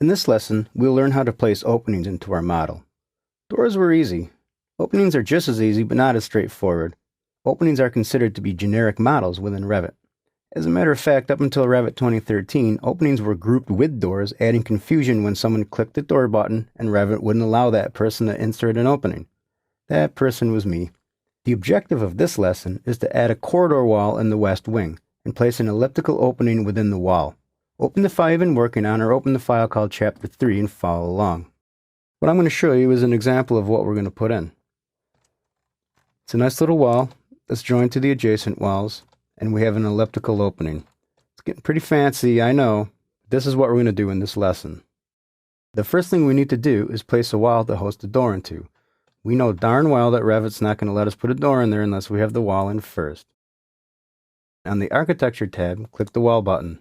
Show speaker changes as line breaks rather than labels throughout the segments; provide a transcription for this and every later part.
In this lesson, we'll learn how to place openings into our model. Doors were easy. Openings are just as easy, but not as straightforward. Openings are considered to be generic models within Revit. As a matter of fact, up until Revit 2013, openings were grouped with doors, adding confusion when someone clicked the door button and Revit wouldn't allow that person to insert an opening. That person was me. The objective of this lesson is to add a corridor wall in the west wing and place an elliptical opening within the wall. Open the file you've been working on or open the file called Chapter 3 and follow along. What I'm going to show you is an example of what we're going to put in. It's a nice little wall that's joined to the adjacent walls, and we have an elliptical opening. It's getting pretty fancy, I know. This is what we're going to do in this lesson. The first thing we need to do is place a wall to host a door into. We know darn well that Revit's not going to let us put a door in there unless we have the wall in first. On the Architecture tab, click the Wall button.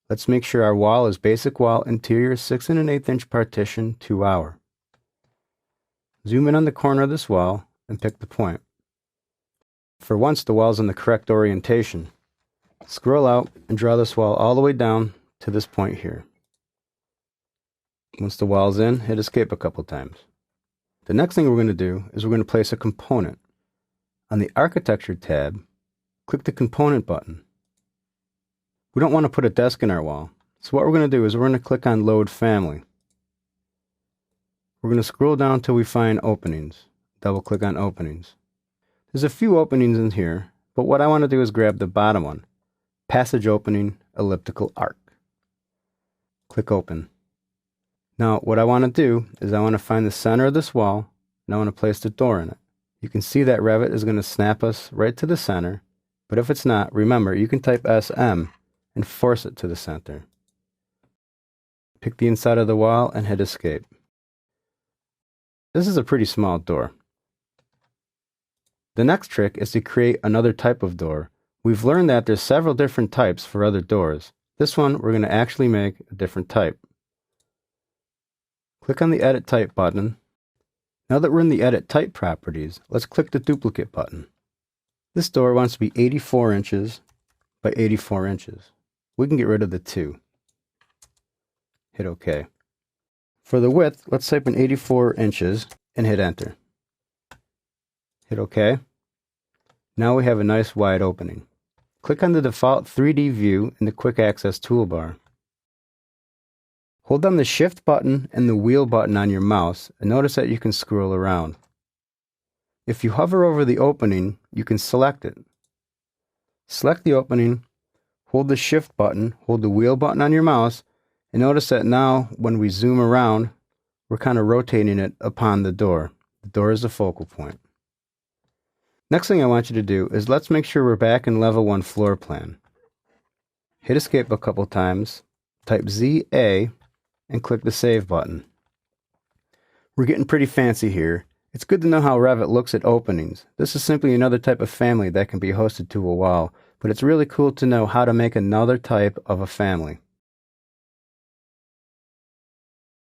Let's make sure our wall is basic wall, interior 6 1/8 inch partition, 2 hour. Zoom in on the corner of this wall and pick the point. For once, the wall's in the correct orientation. Scroll out and draw this wall all the way down to this point here. Once the wall's in, hit escape a couple times. The next thing we're going to do is we're going to place a component. On the Architecture tab, click the Component button. We don't want to put a desk in our wall, so what we're going to do is we're going to click on Load Family. We're going to scroll down until we find Openings. Double click on Openings. There's a few openings in here, but what I want to do is grab the bottom one. Passage Opening, Elliptical Arc. Click Open. Now what I want to do is I want to find the center of this wall, and I want to place the door in it. You can see that Revit is going to snap us right to the center, but if it's not, remember you can type SM and force it to the center. Pick the inside of the wall and hit escape. This is a pretty small door. The next trick is to create another type of door. We've learned that there's several different types for other doors. This one we're going to actually make a different type. Click on the Edit Type button. Now that we're in the Edit Type properties, let's click the Duplicate button. This door wants to be 84 inches by 84 inches. We can get rid of the 2. Hit OK. For the width, let's type in 84 inches and hit Enter. Hit OK. Now we have a nice wide opening. Click on the default 3D view in the Quick Access toolbar. Hold down the Shift button and the Wheel button on your mouse and notice that you can scroll around. If you hover over the opening, you can select it. Select the opening, hold the Shift button, hold the Wheel button on your mouse, and notice that now when we zoom around, we're kind of rotating it upon the door. The door is the focal point. Next thing I want you to do is let's make sure we're back in Level 1 floor plan. Hit escape a couple times, type ZA, and click the Save button. We're getting pretty fancy here. It's good to know how Revit looks at openings. This is simply another type of family that can be hosted to a wall, but it's really cool to know how to make another type of a family.